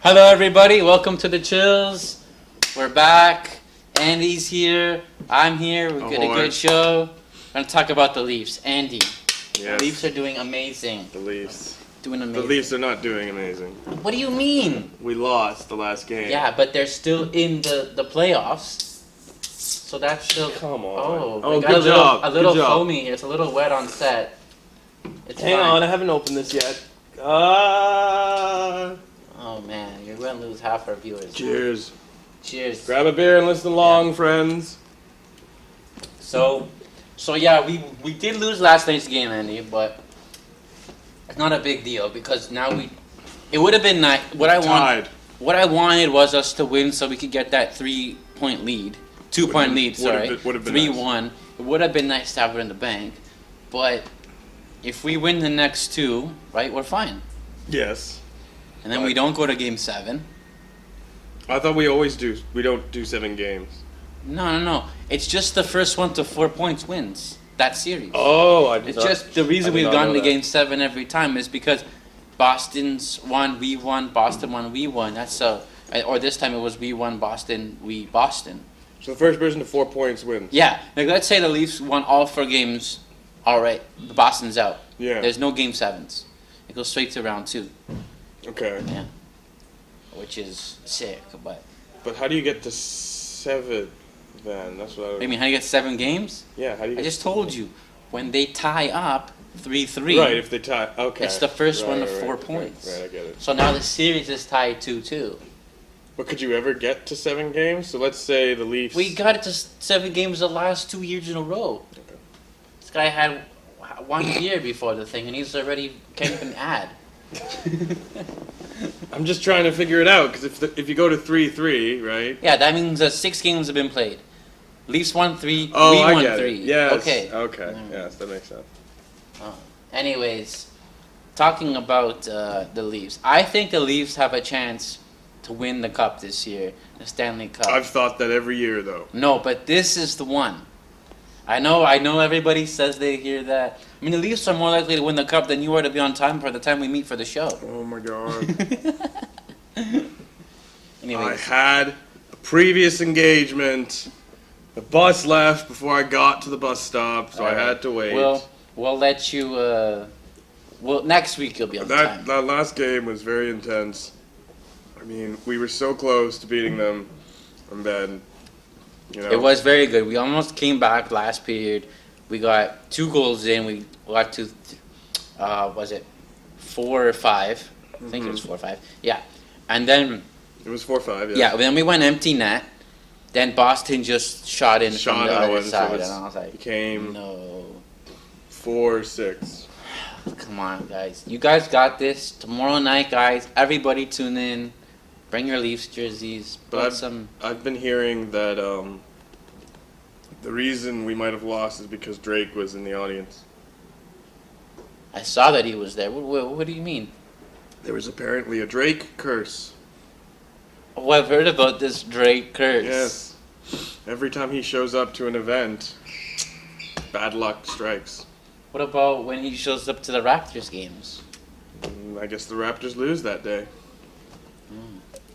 Hello, everybody. Welcome to the Chillz. We're back. Andy's here. I'm here. We're getting a good show. We're going to talk about the Leafs. Andy, the Leafs are doing amazing. The Leafs. Doing amazing. The Leafs are not doing amazing. What do you mean? We lost the last game. Yeah, but they're still in the playoffs. So that's still... Come on. Oh, good job. A little good job. foamy. It's a little wet on set. It's Hang fine. on, I haven't opened this yet. Oh, man. You're going to lose half our viewers. Cheers. Cheers. Grab a beer and listen along, friends. So yeah, we did lose last night's game, Andy, but it's not a big deal because now it would have been nice. What I wanted was us to win so we could get that 3-point lead, 2-point lead. Sorry, 3-1. Nice. It would have been nice to have it in the bank, but if we win the next two, right, we're fine. Yes. And then we don't go to Game 7. I thought we always do. We don't do 7 games. No. It's just the first one to 4 points wins that series. Oh, It's just the reason we've gotten to Game 7 every time is because Boston's won, we won, Boston won, we won. Or this time it was we won, Boston, we Boston. So the first person to 4 points wins. Yeah, like let's say the Leafs won all 4 games. All right, the Boston's out. Yeah. There's no Game 7s. It goes straight to round 2. Okay. Yeah. Which is sick, but. But how do you get to 7 then? That's what I I mean, how do you get 7 games? Yeah, how do you I just told you. When they tie up 3-3. Right, if they tie. Okay. It's the first one to 4 points. Right, I get it. So now the series is tied 2-2. But could you ever get to 7 games? So let's say the Leafs. We got it to 7 games the last 2 years in a row. Okay. This guy had 1 year before the thing, and he's already can't even add. I'm just trying to figure it out because if you go to 3-3, right? Yeah, that means 6 games have been played. Leafs won 3. Oh, we I won get 3. it. Yes. Okay. Okay. Yes, that makes sense. Oh. Anyways, talking about the Leafs, I think the Leafs have a chance to win the cup this year, the Stanley Cup. I've thought that every year, though. No, but this is the one. I know everybody says they hear that. I mean, the Leafs are more likely to win the cup than you are to be on time for the time we meet for the show. Oh my God. Anyways. I had a previous engagement. The bus left before I got to the bus stop, so I had to wait. We'll let you. Next week you'll be on time. That last game was very intense. I mean, we were so close to beating them, and then, you know. It was very good. We almost came back last period. We got 2 goals in. We got to, was it 4 or 5? I think it was 4 or 5. Yeah, and then. It was 4-5. Yeah. Then we went empty net. Then Boston just shot in from the other side, so and I was like, became no. 4-6. Come on, guys. You guys got this. Tomorrow night, guys. Everybody tune in. Bring your Leafs jerseys. But I've been hearing that the reason we might have lost is because Drake was in the audience. I saw that he was there. What do you mean? There was apparently a Drake curse. Oh, I've heard about this Drake curse. Yes. Every time he shows up to an event, bad luck strikes. What about when he shows up to the Raptors games? I guess the Raptors lose that day.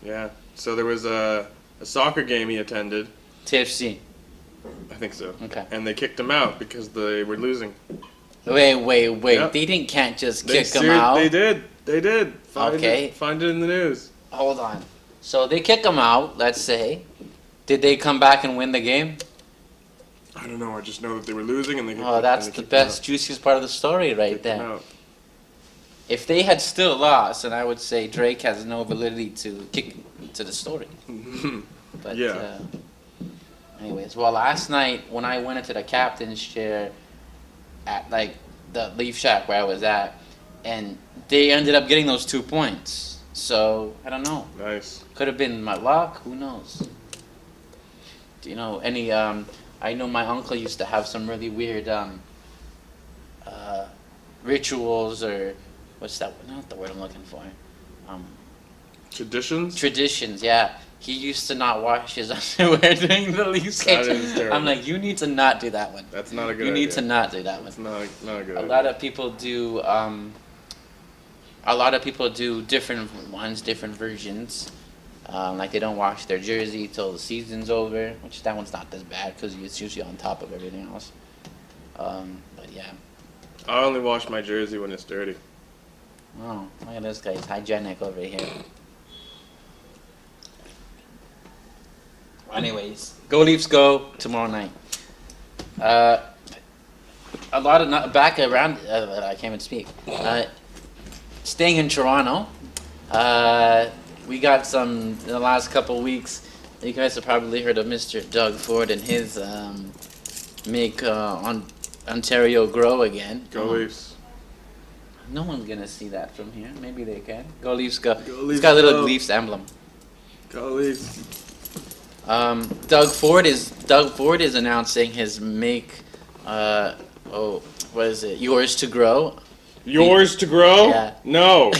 Yeah. So there was a soccer game he attended. TFC. I think so. Okay. And they kicked him out because they were losing. Wait. Yep. They can't just kick him out. They did. Find it in the news. Hold on. So they kick him out, let's say. Did they come back and win the game? I don't know. I just know that they were losing and they. Oh, that's the best, juiciest part of the story right there. If they had still lost, then I would say Drake has no validity to kick to the story. But yeah. Anyways, well, last night when I went into the captain's chair at like the Leaf Shack where I was at, and they ended up getting those 2 points. So I don't know. Nice. Could have been my luck. Who knows? Do you know any? I know my uncle used to have some really weird rituals or what's that? Not the word I'm looking for. Traditions? Traditions, yeah. He used to not wash his underwear during the Leafs games. That is terrible. I'm like, you need to not do that one. That's not a good idea. You need to not do that one. It's not a good idea. A lot of people do a lot of people do different ones, different versions. Like they don't wash their jersey till the season's over, which that one's not as bad because it's usually on top of everything else. But yeah. I only wash my jersey when it's dirty. Oh, look at this guy. He's hygienic over here. Anyways, go Leafs go tomorrow night. A lot of back around. I can't even speak. Staying in Toronto. We got some in the last couple weeks. You guys have probably heard of Mr. Doug Ford and his make Ontario grow again. Go Leafs. No one's gonna see that from here. Maybe they can. Go Leafs go. Leafs It's got a little go. Leafs emblem. Go Leafs. Doug Ford is announcing his make. What is it? Yours to grow. Yours to grow? Yeah. No.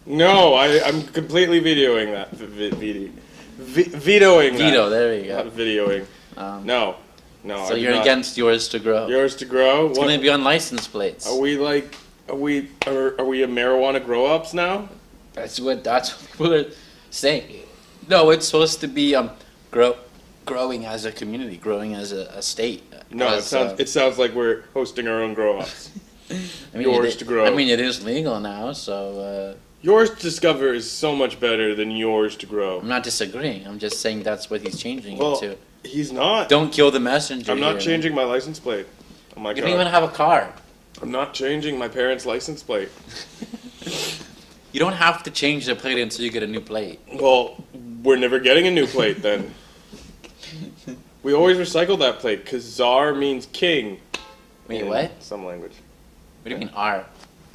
No, I'm completely vetoing that. Vetoing that. Veto. There you Not go. videoing. No. No. So I do you're not. against yours to grow. Yours to grow? It's gonna be on license plates. Are we a marijuana grow-ups now? That's what people are saying. No, it's supposed to be growing as a community, growing as a state. No, As, it sounds like we're hosting our own grow-ups. I mean, yours to grow. I mean, it is legal now, so Yours to discover is so much better than yours to grow. I'm not disagreeing. I'm just saying that's what he's changing Well, it to. he's not. Don't kill the messenger. I'm not here. changing my license plate on my You car. don't even have a car. I'm not changing my parents' license plate. You don't have to change the plate until you get a new plate. Well, we're never getting a new plate then. We always recycle that plate because Tsar means king. Wait, in what? Some language. What do you mean R?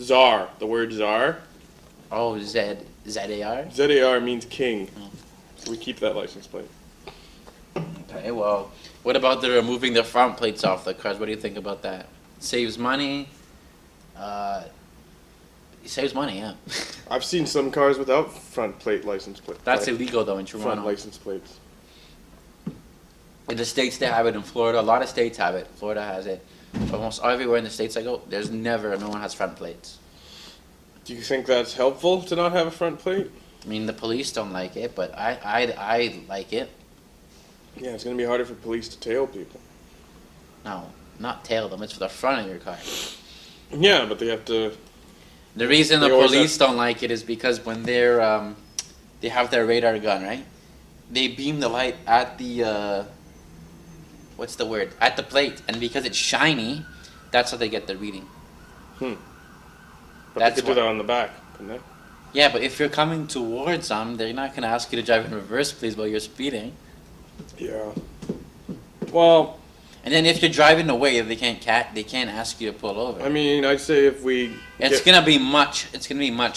Tsar. The word Tsar. Oh, Z-A-R? Z-A-R means king. Oh. So we keep that license plate. Okay, well, what about the removing the front plates off the cars? What do you think about that? Saves money. It saves money, yeah. I've seen some cars without front plate license plate. That's illegal though in Front Toronto. license plates. In the States they have it, in Florida, a lot of states have it. Florida has it. Almost everywhere in the States I go, no one has front plates. Do you think that's helpful to not have a front plate? I mean, the police don't like it, but I like it. Yeah, it's going to be harder for police to tail people. No, not tail them, it's for the front of your car. Yeah, but they have to... The reason the They always police don't like it is because when they have their radar gun, right? They beam the light at the, what's the word? At the plate, and because it's shiny, that's how they get the reading. But That's they could do why- that on the back, couldn't they? Yeah, but if you're coming towards them, they're not gonna ask you to drive in reverse, please, while you're speeding. Yeah. Well, And then if you're driving away, they can't ask you to pull over. I mean, I'd say if we It's gonna be much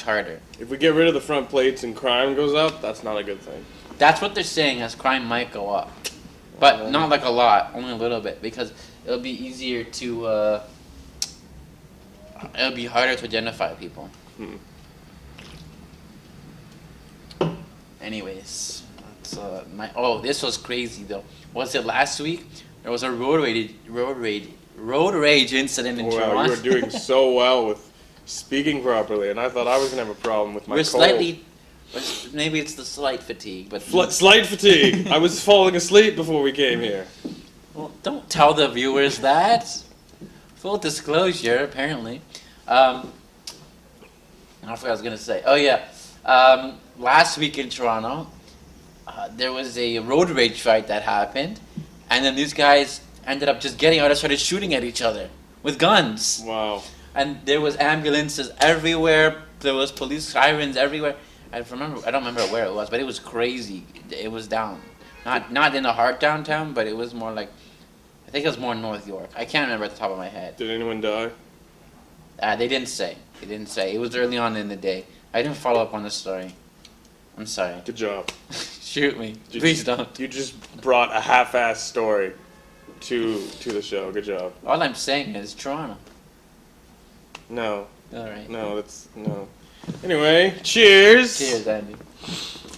harder. if we get rid of the front plates and crime goes up, that's not a good thing. That's what they're saying, as crime might go up. But not like a lot, only a little bit, because it'll be easier to, it'll be harder to identify people. Anyways, that's, this was crazy though. Was it last week? There was a road rage incident in Wow, Toronto. you were doing so well with speaking properly, and I thought I was gonna have a problem with my We're cold. slightly, maybe it's the slight fatigue, but Slight fatigue. I was falling asleep before we came here. well, don't tell the viewers that. Full disclosure, apparently. I forgot what I was gonna say. Oh yeah, last week in Toronto, there was a road rage fight that happened, and then these guys ended up just getting out and started shooting at each other with guns. Wow. And there was ambulances everywhere. There was police sirens everywhere. I don't remember where it was, but it was crazy. It was down, not in the heart downtown, but it was more like, I think it was more North York. I can't remember at the top of my head. Did anyone die? They didn't say. They didn't say. It was early on in the day. I didn't follow up on the story. I'm sorry. Good job. Shoot me. Please don't. You just brought a half-assed story to the show. Good job. All I'm saying is Toronto. No, All right. no, that's no. Anyway, cheers. Cheers, Andy.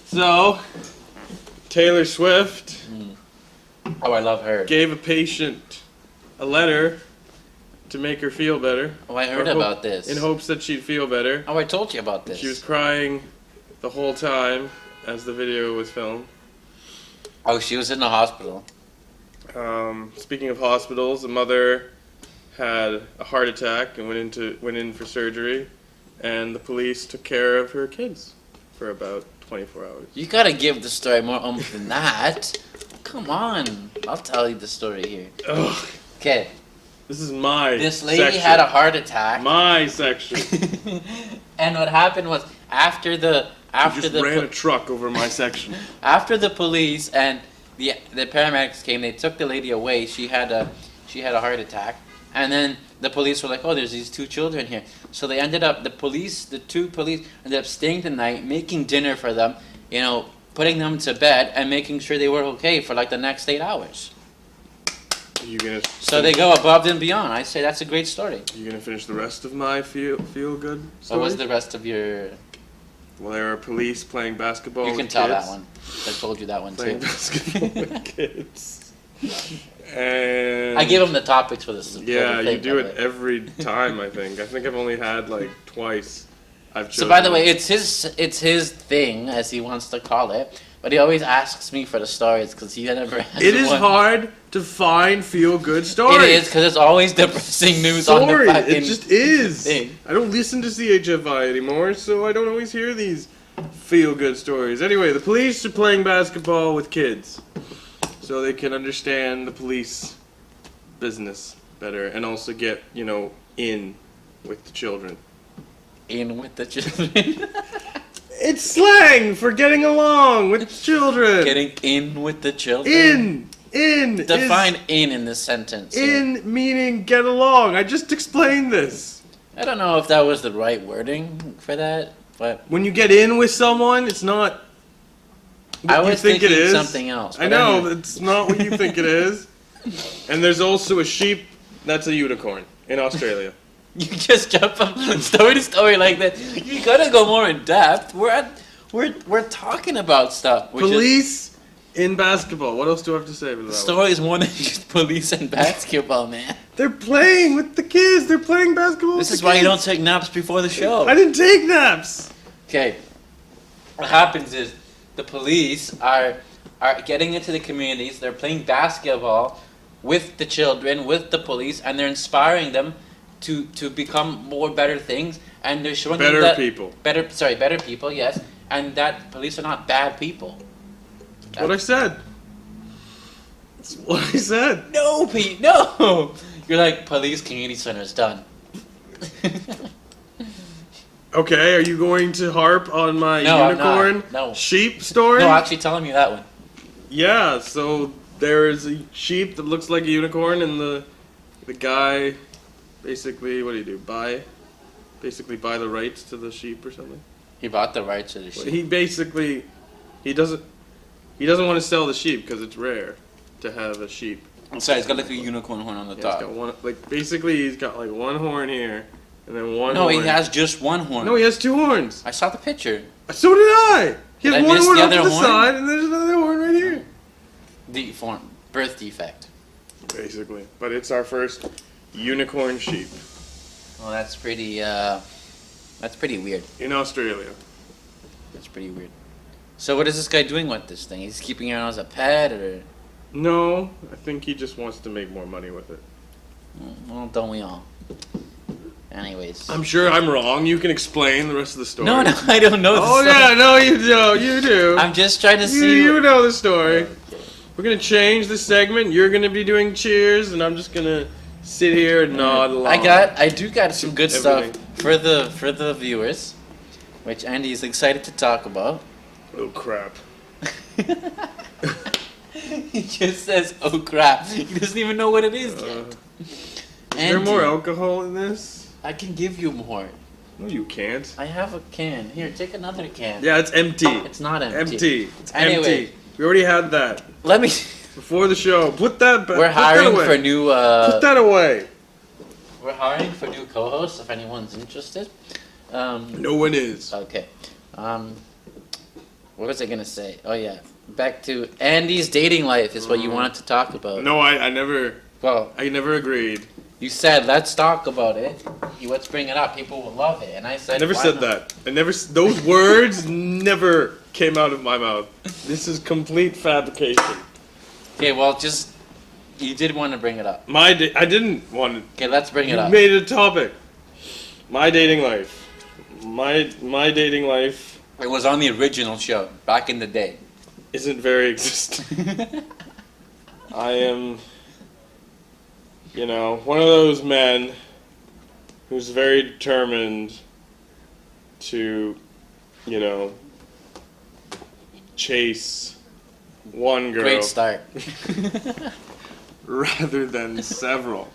So, Taylor Swift Oh, I love her. gave a patient a letter to make her feel better. Oh, I heard about this. In hopes that she'd feel better. Oh, I told you about this. She was crying the whole time as the video was filmed. Oh, she was in the hospital. Speaking of hospitals, the mother had a heart attack and went in for surgery, and the police took care of her kids for about 24 hours. You gotta give the story more oomph than that. Come on, I'll tell you the story here. Ugh. Okay. This is my This lady section. had a heart attack. My section. And what happened was after the ran a truck over my section. after the police and the paramedics came, they took the lady away. She had a heart attack, and then the police were like, "Oh, there's these two children here." So they ended up the two police ended up staying the night, making dinner for them, putting them to bed and making sure they were okay for like the next 8 hours. You gonna? So they go above and beyond. I say that's a great story. You gonna finish the rest of my feel good story? What was the rest of your? Well, there were police playing basketball. You with can tell kids. that one. I told you that one Playing too. basketball with kids. And I give them the topics for this. yeah, for the you thing, do by the it way. every time. I think I've only had like twice. So by the way, it's his thing, as he wants to call it. But he always asks me for the stories because he never has it is one. hard to find feel good stories. It is because it's always depressing news on the fucking It just is. thing. I don't listen to CHFI anymore, so I don't always hear these feel good stories. Anyway, the police are playing basketball with kids, so they can understand the police business better and also get in with the children. In with the children. It's slang for getting along with children. Getting in with the children. In. Define in this sentence. In meaning get along. I just explained this. I don't know if that was the right wording for that, but When you get in with someone, it's not what I you was think it thinking is. something else. I but know, anyway. it's not what you think it is. And there's also a sheep that's a unicorn in Australia. You just jump from story to story like that. You gotta go more in depth. We're talking about stuff. Which Police in basketball. What else do I have to say about that? is, story is more than just police and basketball, man. They're playing with the kids. They're playing basketball This with is the why you kids. don't take naps before the show. I didn't take naps. Okay. What happens is the police are getting into the communities. They're playing basketball with the children, with the police, and they're inspiring them to become more better things. And they're showing them that people. better people, yes, and that police are not bad people. That's what I said. That's what I said. No, Pete, no. You're like police community centers done. Okay, are you going to harp on my No, I'm not. unicorn No. sheep story? No, actually, telling me that one. Yeah, so there is a sheep that looks like a unicorn, and the guy basically, what do you do? Buy the rights to the sheep or something. He bought the rights to the Well, sheep. he basically he doesn't want to sell the sheep because it's rare to have a sheep. I'm sorry, it's got like a unicorn horn on the Yeah, top. he's got one basically he's got like one horn here and then one. No, horn. he has just one horn. No, he has two horns. I saw the picture. So did I. He Did has I one miss horn the up to other the horn? side, and there's another horn right here. Birth defect. Basically, but it's our first unicorn sheep Well, that's pretty weird. in Australia. That's pretty weird. So what is this guy doing with this thing? He's keeping it as a pet, or No, I think he just wants to make more money with it. well, don't we all? Anyways. I'm sure I'm wrong. You can explain the rest of the story. No, I don't know. The Oh story. yeah, no, you do. You do. I'm just trying to see. You know the story. We're gonna change the segment. You're gonna be doing cheers, and I'm just gonna sit here and nod along. I do got some good Everything. stuff for the viewers, which Andy is excited to talk about. Oh crap! He just says, "Oh crap!" He doesn't even know what it is yet. Is there more alcohol in this? I can give you more. No, you can't. I have a can. Here, take another can. Yeah, it's empty. It's not empty. Empty. It's Anyway. empty. We already had that Let me. before the show. Put that back. We're Put hiring that away. for new. Put that away. We're hiring for new co-hosts. If anyone's interested. No one is. Okay. What was I gonna say? Oh yeah. Back to Andy's dating life is what you wanted to talk about. No, I never. Well, I never agreed. You said, let's talk about it. Let's bring it up. People will love it. And I said, I never why said not? that. Those words never came out of my mouth. This is complete fabrication. Okay, well, you did want to bring it up. I didn't want to. Okay, let's bring it You up. made it a topic. My dating life. My dating life It was on the original show, back in the day. isn't very existent. I am, one of those men who's very determined to, chase one girl Great start. rather than several.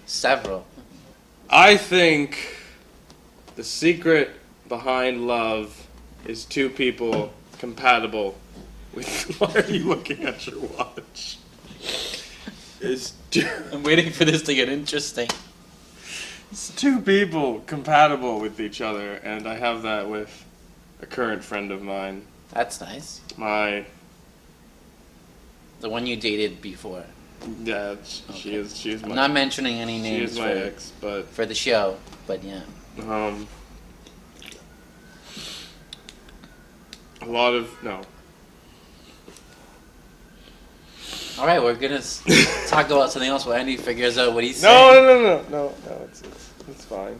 Several. I think the secret behind love is two people compatible with. Why are you looking at your watch? I'm waiting for this to get interesting. It's two people compatible with each other, and I have that with a current friend of mine. That's nice. My The one you dated before. dad. She is I'm my. not mentioning any She names is my ex, but for the show, but yeah. A lot of no. All right, we're gonna talk about something else while Andy figures out what he's saying. No. It's fine.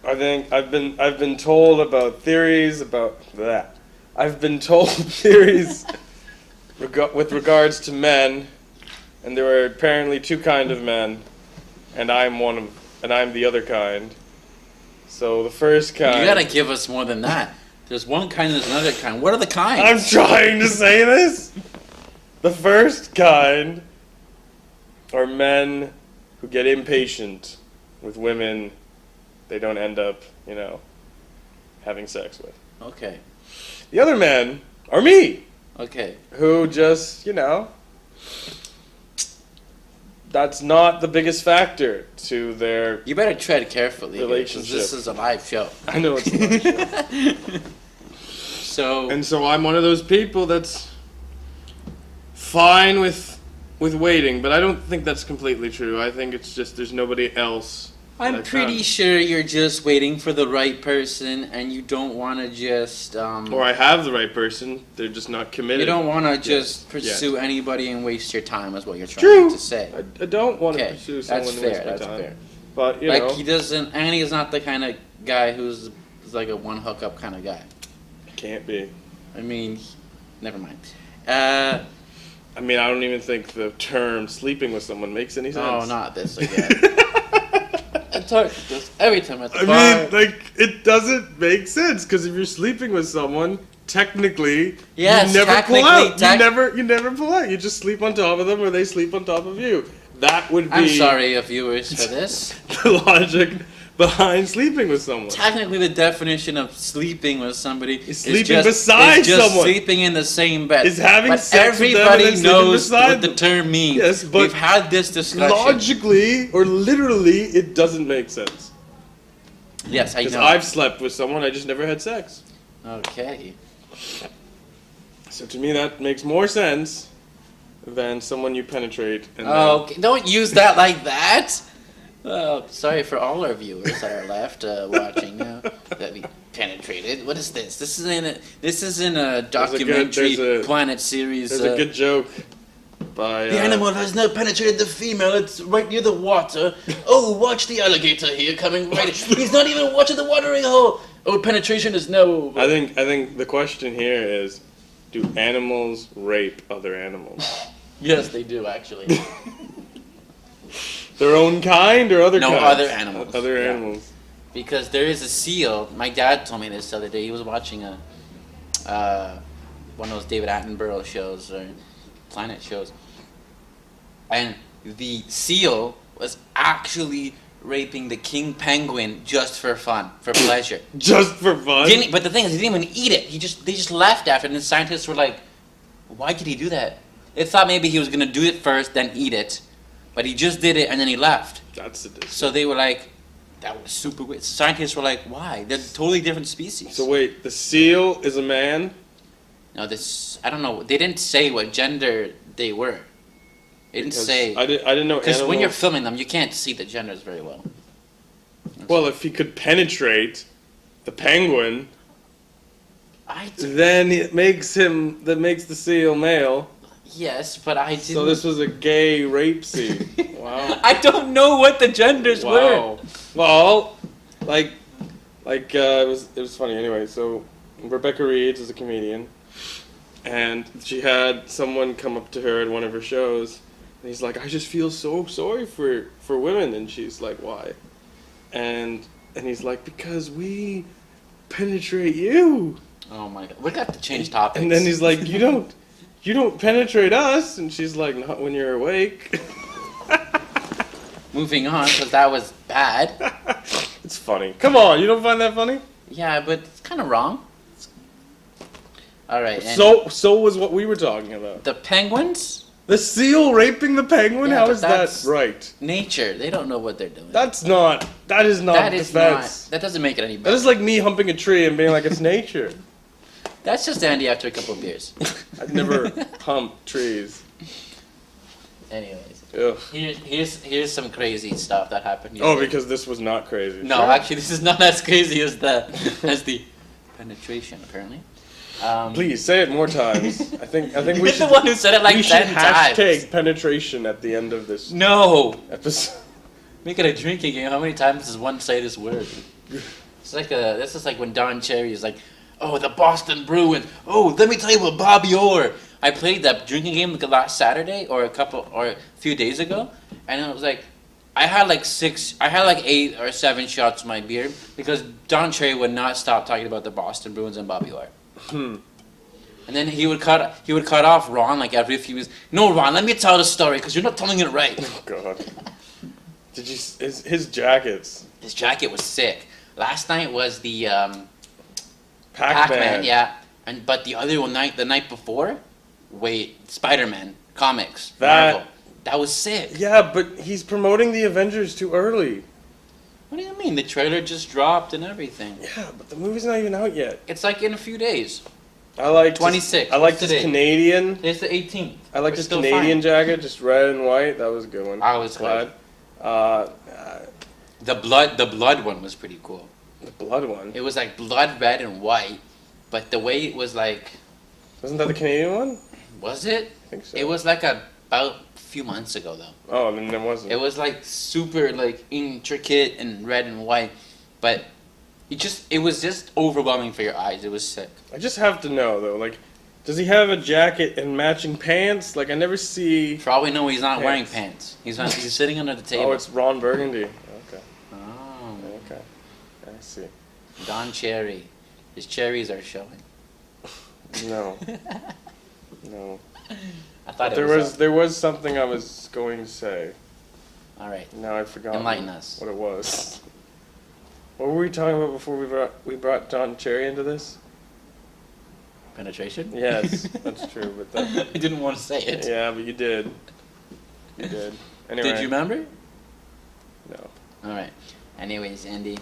I think I've been told about theories about that. I've been told theories with regards to men, and there are apparently two kinds of men, and I'm the other kind. So the first kind. You gotta give us more than that. There's one kind and there's another kind. What are the kinds? I'm trying to say this. The first kind are men who get impatient with women they don't end up, having sex with. Okay. The other men are me, Okay. who just, that's not the biggest factor to their. You better tread carefully. here, 'cause Relationship. This is a live show. I know it's not. So. And so I'm one of those people that's fine with waiting, but I don't think that's completely true. I think it's just there's nobody else. I'm pretty sure you're just waiting for the right person, and you don't want to just. Or I have the right person, they're just not committed. You don't want to just pursue anybody and waste your time, is what you're trying True. to say. I don't want to Okay, pursue someone that's who fair. wastes my That's time. fair. But Like he doesn't. Andy is not the kind of guy who's like a one hookup kind of guy. can't be. I mean, never mind. I don't even think the term sleeping with someone makes any sense. Oh, not this again. I talk this every time at the I bar. mean, it doesn't make sense because if you're sleeping with someone, technically, Yes, you never pull out. technically, You never pull out. You just sleep on top of them, or they sleep on top of you. That would be. I'm sorry, viewers, for this. The logic behind sleeping with someone. Technically, the definition of sleeping with somebody is sleeping just, beside is just someone. sleeping in the same bed. Is having but sex with them and everybody then sleeping knows beside what the them. term means. Yes, but we've had this discussion. Logically or literally, it doesn't make sense. Yes, I Because know. I've slept with someone, I just never had sex. Okay. So to me, that makes more sense than someone you penetrate. And Oh, okay. Don't use that like that. Oh, sorry for all our viewers that are left watching now that we penetrated. What is this? This isn't a documentary there's a- Planet series. There's a good joke by. The animal has not penetrated the female. It's right near the water. Oh, watch the alligator here coming right. He's not even watching the watering hole. Oh, penetration is no. I think the question here is, do animals rape other animals? Yes, they do actually. Their own kind or other No, kinds? other animals. Other Yeah. animals. Because there is a seal. My dad told me this the other day. He was watching one of those David Attenborough shows or Planet shows, and the seal was actually raping the king penguin just for fun, for pleasure. Just for fun? But the thing is, he didn't even eat it. They just left after, and the scientists were like, "Why did he do that?" They thought maybe he was gonna do it first, then eat it, but he just did it and then he left. That's sadistic. So they were like, "That was super weird." Scientists were like, "Why? They're totally different species." So wait, the seal is a man? No, I don't know. They didn't say what gender they were. It didn't Because say. I didn't know Because when you're animals. filming them, you can't see the genders very well. Well, if he could penetrate the penguin, I then it makes the seal male. yes, but I didn't. So this was a gay rape scene. Wow. I don't know what the genders were. Wow. Well, it was funny anyway. So Rebecca Reed is a comedian, and she had someone come up to her at one of her shows, and he's like, "I just feel so sorry for women," and she's like, "Why?" And he's like, "Because we penetrate you." Oh my god, we got to change topics. And then he's like, "You don't penetrate us," and she's like, "Not when you're awake." Moving on, because that was bad. It's funny. Come on, you don't find that funny? Yeah, but it's kind of wrong. All right. And So was what we were talking about. the penguins, The seal raping the penguin? Yeah, How but is that that's- right? nature. They don't know what they're doing. That is not That is not. defense. That doesn't make it any That better. is like me humping a tree and being like, it's nature. That's just Andy after a couple of beers. I've never humped trees. Anyways, Ugh. here's some crazy stuff that happened. Oh, yesterday. because this was not crazy. No, Sure. actually, this is not as crazy as the penetration. Apparently. Please say it more times. I think we You're should. the one who said it like we should 10 times. hashtag penetration at the end of this No. episode. Make it a drinking game. How many times does one say this word? It's like this is like when Don Cherry is like, oh, the Boston Bruins. Oh, let me tell you about Bobby Orr. I played that drinking game like last Saturday or a few days ago, and it was like, I had like 8 or 7 shots of my beer because Don Cherry would not stop talking about the Boston Bruins and Bobby Orr. And then he would cut off Ron like every few minutes. No, Ron, let me tell the story because you're not telling it right. Oh God. Did you his jackets? His jacket was sick. Last night was the Pac-Man. Pac-Man, yeah. But the other one the night before, Spider-Man comics, Marvel. That was sick. Yeah, but he's promoting the Avengers too early. What do you mean? The trailer just dropped and everything. Yeah, but the movie's not even out yet. It's like in a few days. I like 26. I like What's this today? Canadian. It's the 18th. I like We're this still Canadian fine. jacket, just red and white. That was a good one. I was glad. The blood one was pretty cool. The blood one. It was like blood red and white, but the way it was like, Wasn't that the Canadian one? was it? I think so. It was like about a few months ago though. Oh, then it wasn't. It was like super like intricate and red and white, but it was just overwhelming for your eyes. It was sick. I just have to know though, like, does he have a jacket and matching pants? Like, I never see. For all we know, he's not wearing Pants. pants. He's sitting under the table. Oh, it's Ron Burgundy. Okay. Oh, Okay. I see. Don Cherry. His cherries are showing. No. No. I thought But it there was something I was going to say. all right. Now I forgot. Enlighten us. What it was. What were we talking about before we brought Don Cherry into this? Penetration? Yes, that's true. But that, I didn't want to say it. yeah, but you did. You did. Anyway. Did you remember? No. All right. Anyways, Andy,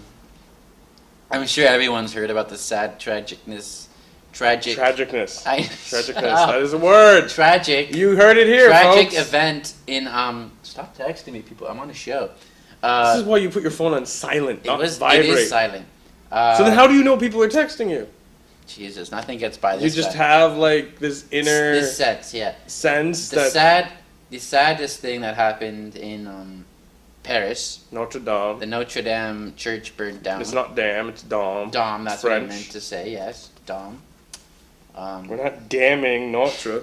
I'm sure everyone's heard about the sad tragicness. Tragicness. Tragicness. Stop. That is a word. Tragic. You heard it here, Tragic folks. event in Stop texting me, people. I'm on a show. This is why you put your phone on silent, not It vibrate. is silent. So then, how do you know people are texting you? Jesus, nothing gets by You this. just guy. have like this inner This sets, yeah. sense The that saddest thing that happened in Paris, Notre Dame. the Notre Dame church burned down. It's not damn, it's Dom. Dom, that's what I French. meant to say. Yes, Dom. We're not damning Notre.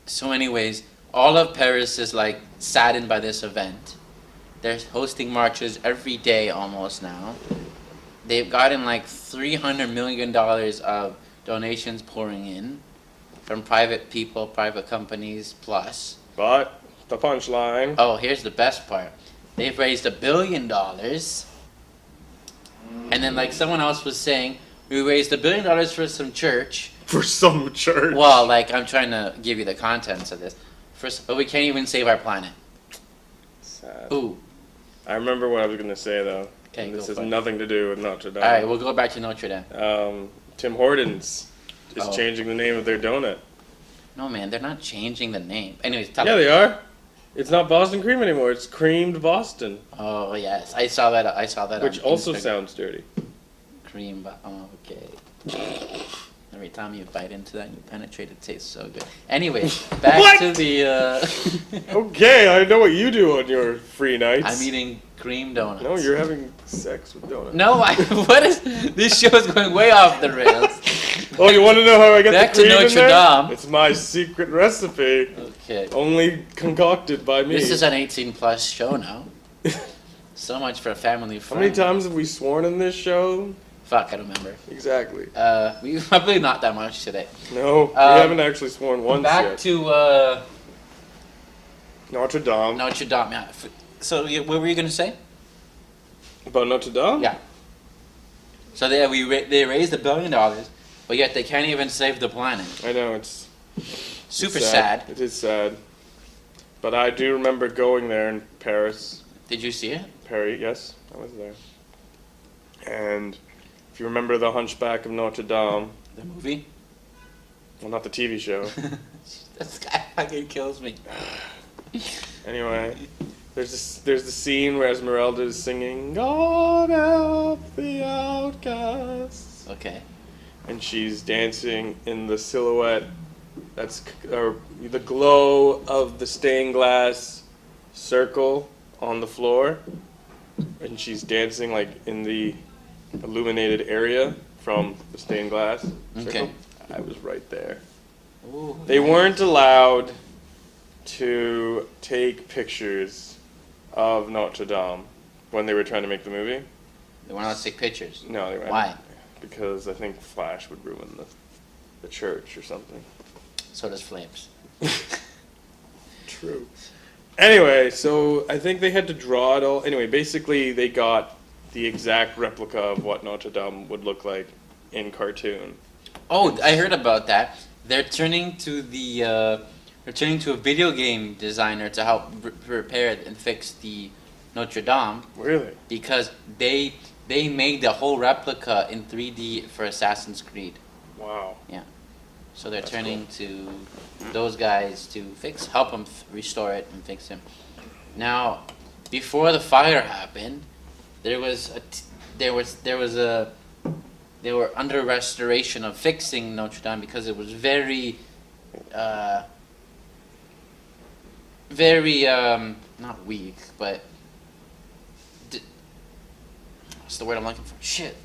So, anyways, all of Paris is like saddened by this event. They're hosting marches every day almost now. They've gotten like $300 million of donations pouring in from private people, private companies, plus. But the punchline. Oh, here's the best part. They've raised $1 billion. And then, like someone else was saying, we raised $1 billion for some church. For some church. Well, like, I'm trying to give you the contents of this. But we can't even save our planet. Sad. Ooh. I remember what I was going to say, though. Okay, This go has for it. nothing to do with Notre Dame. All right, we'll go back to Notre Dame. Tim Hortons is Oh. changing the name of their donut. No, man, they're not changing the name. Anyways, Yeah, they are. It's not Boston Cream anymore. It's Creamed Boston. Oh yes, I saw that. Which on also Instagram. sounds dirty. Cream. Oh, okay. Every time you bite into that, and you penetrate. It tastes so good. Anyways, back What? to the. Okay, I know what you do on your free nights. I'm eating cream donuts. No, you're having sex with donuts. No, what is this show is going way off the rails. Oh, you want to know how I get Back the to cream in Notre there? Dame. It's my secret recipe. Okay. Only concocted by me. This is an 18+ show now. So much for family How fun. many times have we sworn in this show? Fuck, I don't remember. Exactly. We probably not that much today. No, we haven't actually sworn once Back yet. to Notre Dame. Notre Dame. Yeah. So what were you gonna say? About Notre Dame? Yeah. So they raised $1 billion, but yet they can't even save the planet. I know, it's Super it's sad. It is sad. But I do remember going there in Paris. Did you see it? Paris, yes, I was there. And if you remember The Hunchback of Notre Dame, The movie? well, not the TV show. This guy fucking kills me. Anyway, there's the scene where Esmeralda is singing "God help the outcasts," Okay. and she's dancing in the silhouette or the glow of the stained glass circle on the floor, and she's dancing like in the illuminated area from the stained glass circle. Okay. I was right there. Ooh, They nice. weren't allowed to take pictures of Notre Dame when they were trying to make the movie. They weren't allowed to take pictures. No, they weren't. Why? Because I think flash would ruin the church or something. So does flames. True. Anyway, so I think they had to draw it all. Anyway, basically they got the exact replica of what Notre Dame would look like in cartoon. Oh, I heard about that. They're turning to a video game designer to help repair and fix the Notre Dame Really? because they made the whole replica in 3D for Assassin's Creed. Wow. So they're That's turning to those guys to help them restore it and fix him. Now, before the fire happened, they were under restoration of fixing Notre Dame because it was very not weak, but what's the word I'm looking for? Shit.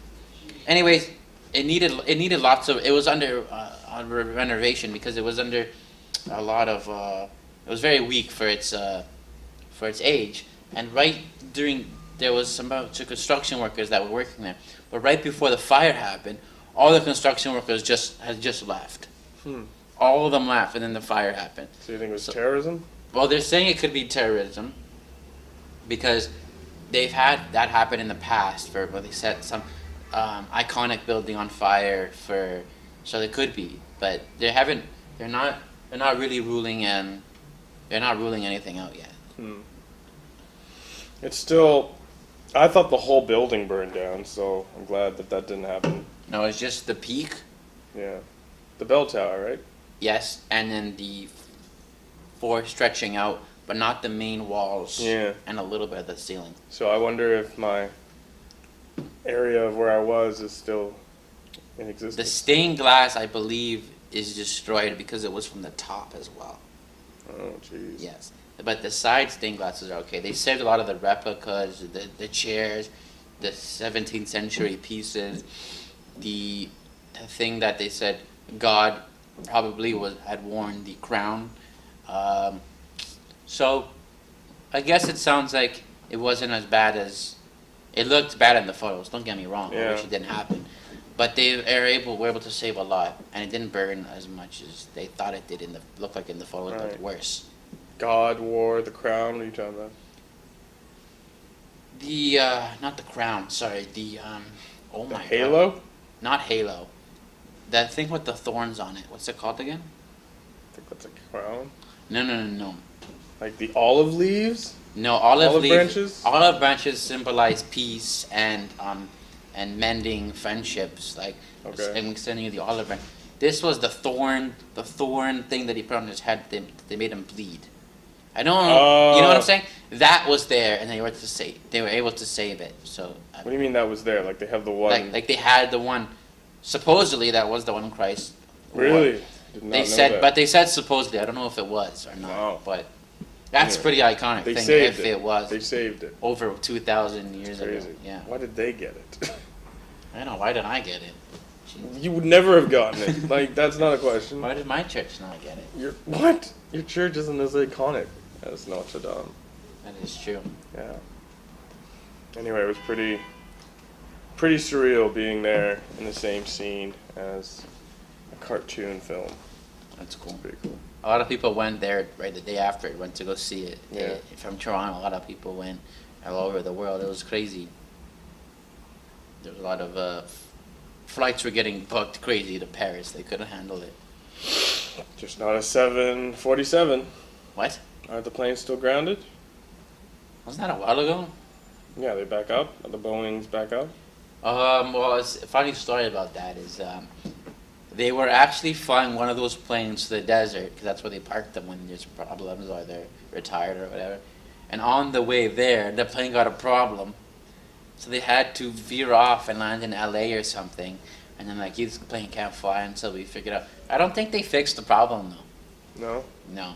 Anyways, it needed lots of. It was under renovation because it was under a lot of. It was very weak for its age, and there was some construction workers that were working there, but right before the fire happened, all the construction workers had just left. All of them left, and then the fire happened. So you think it was terrorism? Well, they're saying it could be terrorism because they've had that happen in the past where they set some iconic building on fire so they could be, but they're not really ruling anything out yet. It's still. I thought the whole building burned down, so I'm glad that didn't happen. No, it's just the peak, Yeah. The bell tower, right? yes, and then the floor stretching out, but not the main walls. Yeah. And a little bit of the ceiling. So I wonder if my area of where I was is still in The existence. stained glass, I believe, is destroyed because it was from the top as well. Oh, jeez. Yes, but the side stained glasses are okay. They saved a lot of the replicas, the chairs, the 17th century pieces, the thing that they said God probably had worn the crown. So I guess it sounds like it wasn't as bad as it looked bad in the photos. Don't get me wrong. I wish Yeah. it didn't happen, but were able to save a lot, and it didn't burn as much as they thought it did look like in the photos, but Right. worse. God wore the crown. What are you talking about? The not the crown. Sorry, oh The my halo? God. Not halo. That thing with the thorns on it. What's it called again? I think that's a crown. No. Like the olive leaves? No, olive leaves. branches? Olive branches symbolize peace and mending friendships. Like Okay. I'm extending you the olive branch. This was the thorn thing that he put on his head. They made him bleed. I don't know. You know what I'm saying? That was there, and they were able to save it. So. What do you mean that was there? Like they have the one? Like they had the one. Supposedly that was the one Christ. Really? Did not know that. But they said supposedly. I don't know if it was or not. Wow. But that's a pretty iconic they thing. Saved if it was. They saved it. Over 2,000 years ago. Yeah. Why did they get it? I know. Why didn't I get it? Jeez. You would never have gotten it. Like that's not a question. Why did my church not get it? What? Your church isn't as iconic as Notre Dame. That is true. Yeah. Anyway, it was pretty surreal being there in the same scene as a cartoon film. That's cool. Pretty cool. A lot of people went there right the day after it, went to go see it. Yeah. From Toronto, a lot of people went all over the world. It was crazy. There was a lot of flights were getting booked crazy to Paris. They couldn't handle it. Just not a 747. What? Aren't the planes still grounded? Wasn't that a while ago? Yeah, they back up. Are the Boeing's back up? Well, it's a funny story about that is they were actually flying one of those planes to the desert because that's where they parked them when there's problems or they're retired or whatever. And on the way there, the plane got a problem, so they had to veer off and land in LA or something. And then like this plane can't fly until we figure it out. I don't think they fixed the problem though. No. No.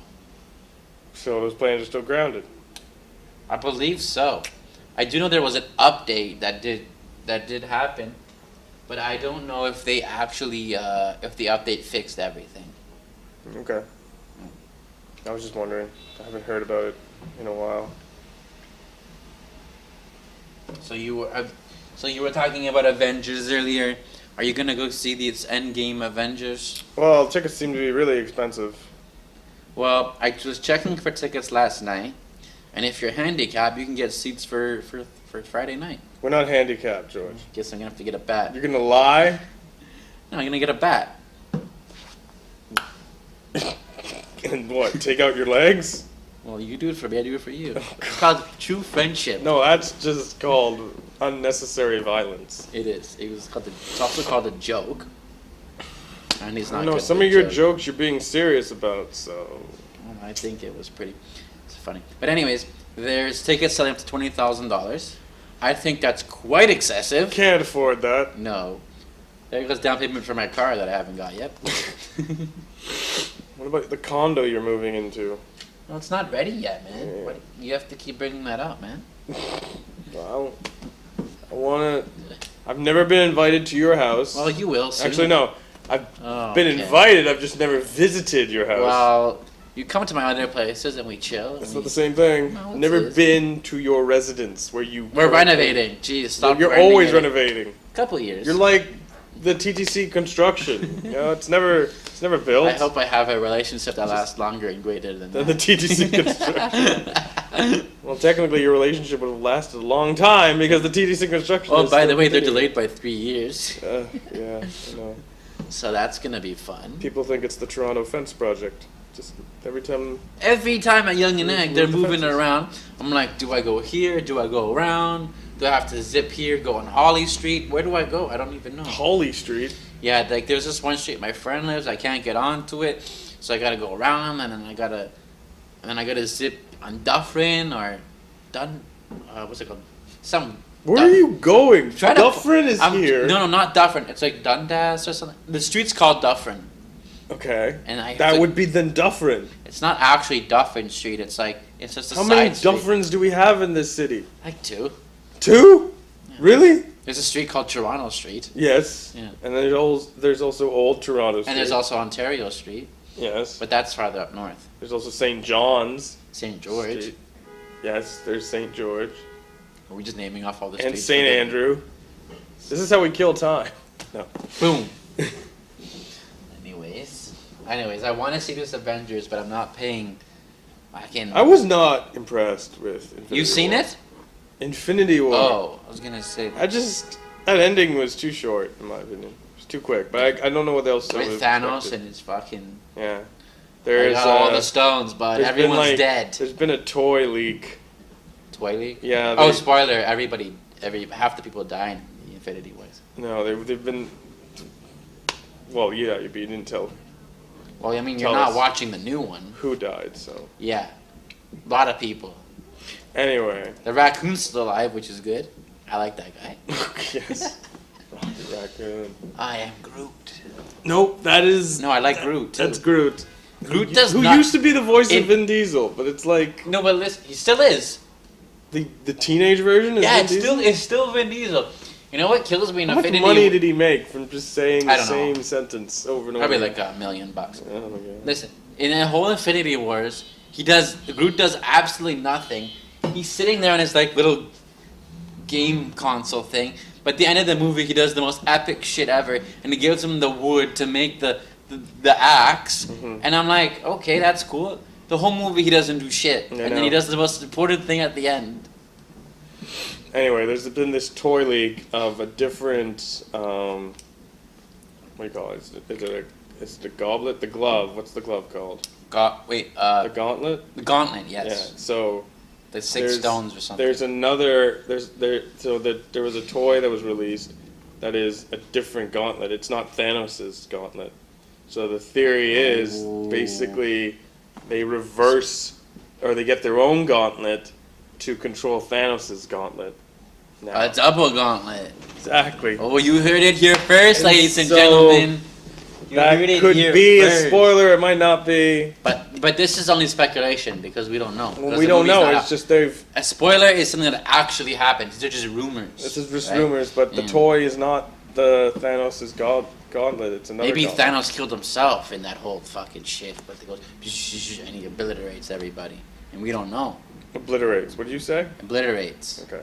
So those planes are still grounded. I believe so. I do know there was an update that did happen, but I don't know if they actually if the update fixed everything. Okay. I was just wondering. I haven't heard about it in a while. So you were talking about Avengers earlier. Are you gonna go see these Endgame Avengers? Well, tickets seem to be really expensive. Well, I was checking for tickets last night, and if you're handicapped, you can get seats for Friday night. We're not handicapped, George. Guess I'm gonna have to get a bat. You're gonna lie? No, I'm gonna get a bat. And what? Take out your legs? Well, you do it for me, I do it for you. It's called true friendship. No, that's just called unnecessary violence. It is. It's also called a joke. And he's not. No, some of your jokes you're being serious about, so. Well, I think it was it's funny. But anyways, there's tickets selling up to $20,000. I think that's quite excessive. Can't afford that. No. There goes down payment for my car that I haven't got yet. What about the condo you're moving into? Well, it's not ready yet, man. Yeah. You have to keep bringing that up, man. Well, I've never been invited to your house. Well, you will soon. Actually, no. I've been invited, I've just never visited your house. Well, you come to my other places and we chill. That's not the same thing. No, I've never been to your residence where you... We're renovating. Jeez, stop. You're always renovating. Couple years. You're like the TTC construction. You know, it's never built. I hope I have a relationship that lasts longer and greater than the that. TTC construction. Well, technically, your relationship would have lasted a long time because the TTC construction. Oh, by the way, they're delayed by 3 years. Yeah, I know. So that's gonna be fun. People think it's the Toronto fence project. Just every time at Young and Egg, they're moving around. I'm like, do I go here? Do I go around? Do I have to zip here? Go on Holly Street? Where do I go? I don't even know. Holly Street. Yeah, like there's this one street my friend lives. I can't get onto it, so I gotta go around, and then I gotta zip on Dufferin or what's it called? Where are you going? Dufferin is here. No, not Dufferin. It's like Dundas or something. The street's called Dufferin. Okay. And that would be then Dufferin. It's not actually Dufferin Street. It's just a How side many street. Dufferins do we have in this city? Like 2. 2? Yeah. Really? There's a street called Toronto Street. Yes. Yeah. And there's also Old Toronto Street. And there's also Ontario Street. Yes. But that's farther up north. There's also St. John's. St. George. Street. Yes, there's St. George. Are we just naming off all the and streets? And St. Andrew. This is how we kill time. No. Boom. Anyways, I want to see this Avengers, but I'm not paying. I was not impressed with Infinity You've seen War. it? Infinity War. Oh, I was gonna say. That ending was too short, in my opinion. It was too quick. But I don't know what else. With Thanos and his fucking. Yeah. There's all the stones, but everyone's dead. There's been a toy leak. Toy leak? Yeah. Oh, spoiler! Half the people die in the Infinity Wars. No, they've been. Well, yeah, but you didn't tell Well, I mean, you're Tell not us. watching the new one. who died, so. Yeah. A lot of people. Anyway. The raccoon's still alive, which is good. I like that guy. Yes. Rocket Raccoon. I am Groot. Nope, that is... No, I like Groot, too. That's Groot. Groot does Who not... used to be the voice It- of Vin Diesel, but it's like... No, but listen, he still is. The teenage version is Yeah, Vin it's Diesel? still Vin Diesel. You know what kills me in How much Infinity? money did he make from just saying I the don't know. same sentence over and over? Probably like $1 million. Oh my god. Listen, in the whole Infinity Wars, Groot does absolutely nothing. He's sitting there on his like little game console thing, but at the end of the movie, he does the most epic shit ever, and he gives him the wood to make the axe, and I'm like, okay, that's cool. The whole movie, he doesn't do shit, and then he does the most important thing at the end. Anyway, there's been this toy leak of a different, what do you call it? It's the goblet, the glove. What's the glove called? The gauntlet? The gauntlet, Yeah. yes. So The six stones or something. there's there was a toy that was released that is a different gauntlet. It's not Thanos' gauntlet. So the theory is basically they reverse or they get their own gauntlet to control Thanos' gauntlet. Now. A double gauntlet. Exactly. Oh, you heard it here first, And ladies and so gentlemen. You That heard it could here be first. a spoiler. It might not be. But this is only speculation because we don't know. Well, Because we the don't movie's know. not It's out. just they've. A spoiler is something that actually happened. These are just rumors. This is just right? rumors, but the Yeah. toy is not the Thanos' gauntlet. It's another. Maybe gauntlet. Thanos killed himself in that whole fucking shit, but he goes and he obliterates everybody, and we don't know. Obliterates. What did you say? Obliterates. Okay.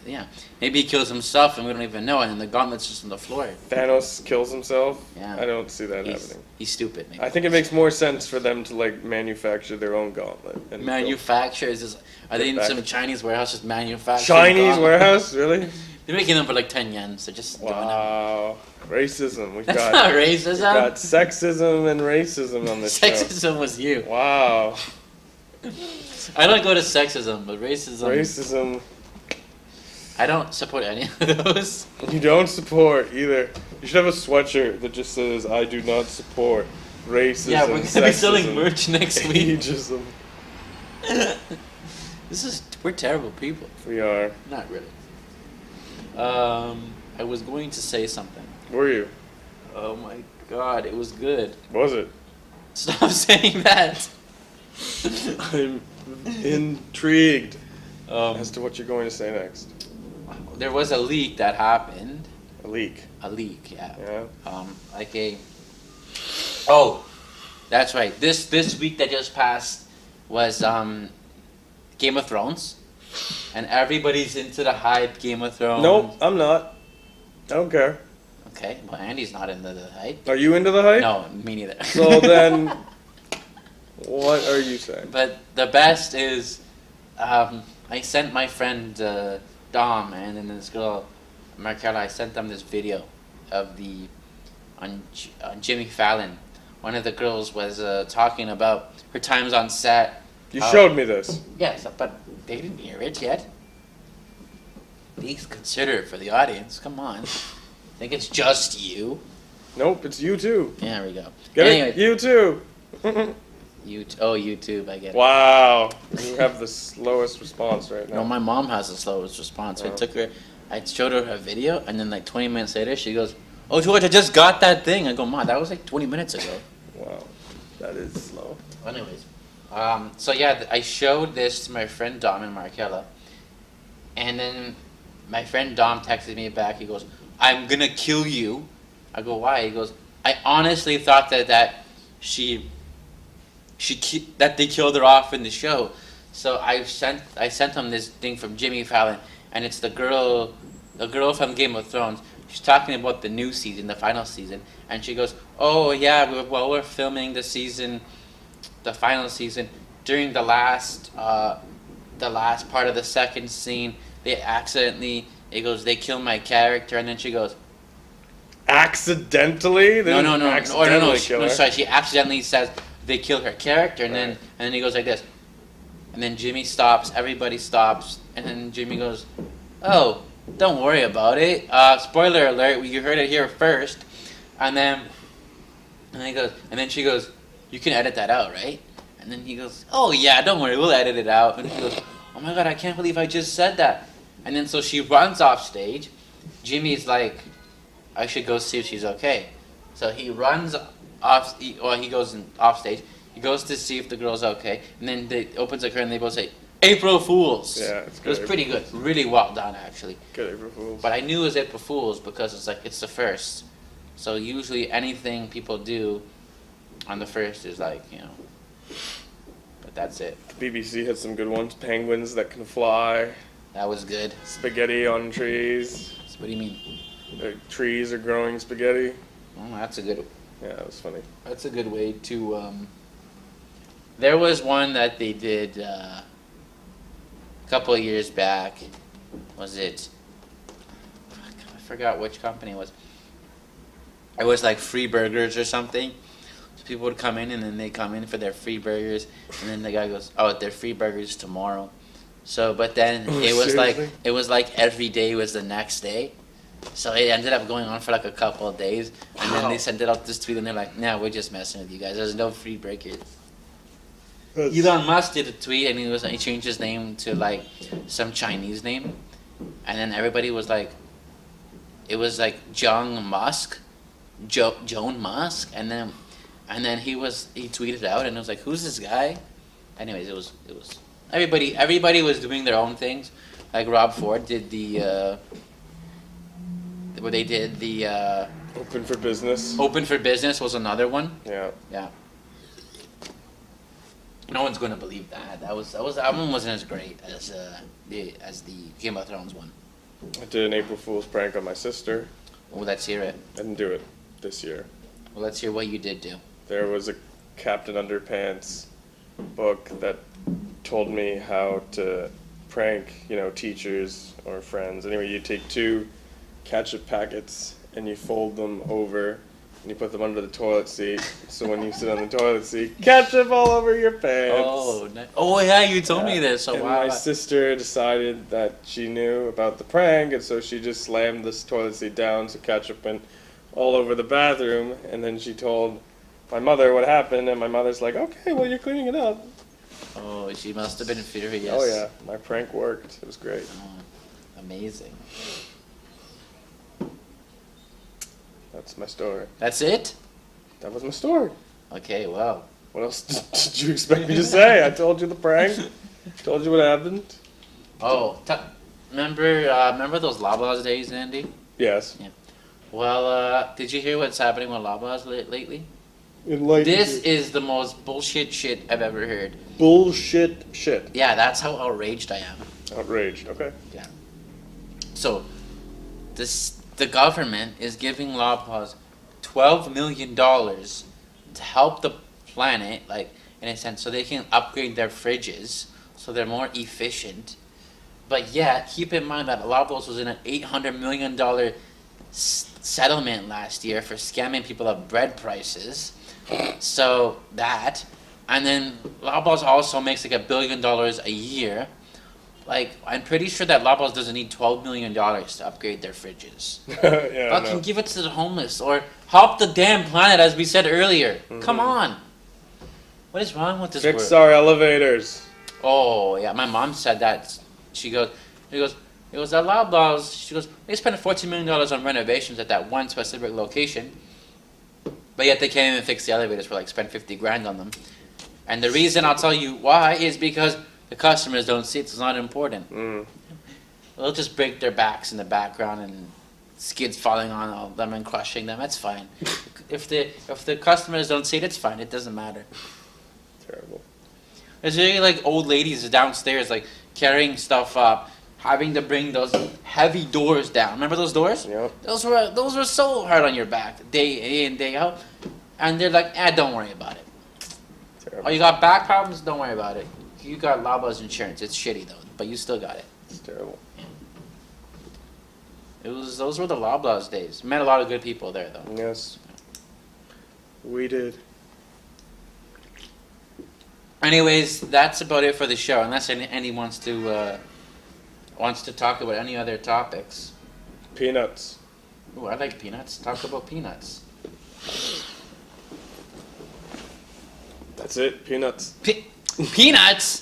Yeah. Maybe he kills himself and we don't even know, and then the gauntlet's just on the floor. Thanos kills himself. Yeah. I don't see that happening. He's stupid. Maybe. I think it makes more sense for them to like manufacture their own gauntlet. And Manufacture is this, are they in back- some Chinese warehouse just manufacturing? Chinese gauntlet? warehouse, really? They're making them for like 10 yen, so just doing them. Wow, racism. We've That's got not racism. got sexism and racism on this show. Sexism was you. Wow, I don't go to sexism, but racism. racism. I don't support any of those. You don't support either. You should have a sweatshirt that just says "I do not support racism." Yeah, we're gonna be selling sexism, merch next week. ageism. We're terrible people. We are. Not really. I was going to say something. Were you? Oh my god, it was good. Was it? Stop saying that. I'm intrigued Um, as to what you're going to say next. there was a leak that happened. A leak. A leak, yeah. Yeah. Like a. Oh, that's right. This week that just passed was Game of Thrones, and everybody's into the hype. Game of Thrones. Nope, I'm not. I don't care. Okay, well Andy's not into the hype. Are you into the hype? No, me neither. So then, what are you saying? But the best is, I sent my friend Dom and then this girl, Markella. I sent them this video of on Jimmy Fallon. One of the girls was talking about her times on set. You showed me this. Yes, but they didn't hear it yet. Please consider it for the audience. Come on. Think it's just you? Nope, it's you too. Yeah, there we go. Get Anyway, it? You too. YouTube, I get it. Wow, you have the slowest response right now. No, my mom has the slowest response. Oh. I showed her a video, and then like 20 minutes later, she goes, "Oh, George, I just got that thing." I go, "Mom, that was like 20 minutes ago." Wow, that is slow. Anyways, so yeah, I showed this to my friend Dom and Markella, and then my friend Dom texted me back. He goes, "I'm gonna kill you." I go, "Why?" He goes, "I honestly thought that that they killed her off in the show." So I sent him this thing from Jimmy Fallon, and it's the girl from Game of Thrones. She's talking about the new season, the final season, and she goes, "Oh yeah, we're filming the final season. During the last part of the second scene, they kill my character," and then she goes, accidentally? They No, didn't accidentally kill her. sorry. She accidentally says they kill her character, and then he goes like this, and then Jimmy stops. Everybody stops, and then Jimmy goes, "Oh, don't worry about it. Spoiler alert. You heard it here first." And then and then she goes, "You can edit that out, right?" And then he goes, "Oh yeah, don't worry, we'll edit it out." And he goes, "Oh my god, I can't believe I just said that." And then so she runs off stage. Jimmy's like, "I should go see if she's okay." So he runs off. He goes off stage. He goes to see if the girl's okay, and then they opens the curtain. And they both say, "April Fools." Yeah, it's It good. was pretty good, really well done actually. Good April Fools. But I knew it was April Fools because it's like it's the first. So usually anything people do on the first is like, you know. But that's it. The BBC had some good ones. Penguins that can fly. That was good. Spaghetti on trees. So what do you mean? Trees are growing spaghetti. Oh, that's a good. Yeah, that was funny. That's a good way to. There was one that they did a couple of years back. Was it? I forgot which company it was. It was like free burgers or something. So people would come in and then they come in for their free burgers, and then the guy goes, "Oh, they're free burgers tomorrow." So, but then it was like every day was the next day. So it ended up going on for like a couple of days, and then they sent it out this tweet, and they're like, "Nah, we're just messing with you guys. There's no free burgers." Elon Musk did a tweet, and he changed his name to like some Chinese name, and then everybody was like, it was like Joan Musk, and then he tweeted out, and it was like, "Who's this guy?" Anyways, it was everybody was doing their own things, like Rob Ford did where they did the Open for business. Open for Business was another one. Yeah. Yeah. No one's gonna believe that. That one wasn't as great as the Game of Thrones one. I did an April Fool's prank on my sister. Well, let's hear it. I didn't do it this year. Well, let's hear what you did do. There was a Captain Underpants book that told me how to prank, teachers or friends. Anyway, you take 2 ketchup packets and you fold them over and you put them under the toilet seat. So when you sit on the toilet seat, ketchup all over your pants. Oh yeah, you told me this. So and wow. my sister decided that she knew about the prank, and so she just slammed this toilet seat down so ketchup went all over the bathroom. And then she told my mother what happened, and my mother's like, "Okay, well, you're cleaning it up." Oh, she must have been furious. Oh yeah, my prank worked. It was great. Oh, amazing. That's my story. That's it? That was my story. Okay, well. What else did you expect me to say? I told you the prank. Told you what happened. Oh, remember those Loblaws days, Andy? Yes. Yeah. Well, did you hear what's happening with Loblaws lately? Enlighten This me. is the most bullshit shit I've ever heard. Bullshit shit. Yeah, that's how outraged I am. Outraged. Okay. Yeah. So, the government is giving Loblaws $12 million to help the planet, like, in a sense, so they can upgrade their fridges, so they're more efficient. But yet, keep in mind that Loblaws was in an $800 million settlement last year for scamming people of bread prices. So that, and then Loblaws also makes like $1 billion a year. Like, I'm pretty sure that Loblaws doesn't need $12 million to upgrade their fridges. Yeah. Fucking give it to the homeless or help the damn planet, as we said earlier. Come on. What is wrong with this Fix world? our elevators. Oh yeah, my mom said that. She goes, at Loblaws. She goes, they spent $14 million on renovations at that one specific location, but yet they can't even fix the elevators for like spend $50,000 on them. And the reason I'll tell you why is because the customers don't see it. It's not important. They'll just break their backs in the background and skids falling on all of them and crushing them. That's fine. If the customers don't see it, it's fine. It doesn't matter. Terrible. There's really like old ladies downstairs like carrying stuff up, having to bring those heavy doors down. Remember those doors? Yep. Those were so hard on your back, day in, day out. And they're like, don't worry about it. Terrible. Oh, you got back problems? Don't worry about it. You got Loblaws insurance. It's shitty though, but you still got it. It's terrible. Those were the Loblaws days. Met a lot of good people there though. Yes. We did. Anyways, that's about it for the show. Unless Andy wants to talk about any other topics. Peanuts. Ooh, I like peanuts. Talk about peanuts. That's it. Peanuts. Peanuts?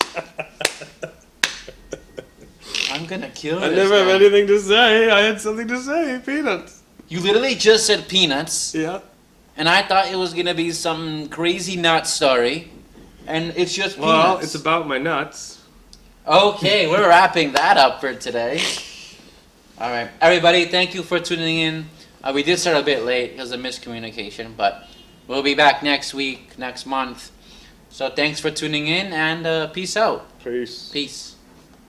I'm gonna kill I this never have guy. anything to say. I had something to say. Peanuts. You literally just said peanuts, Yeah. and I thought it was gonna be some crazy nut story, and it's just peanuts. Well, it's about my nuts. Okay, we're wrapping that up for today. All right, everybody, thank you for tuning in. We did start a bit late because of miscommunication, but we'll be back next week, next month. So thanks for tuning in, and peace out. Peace. Peace.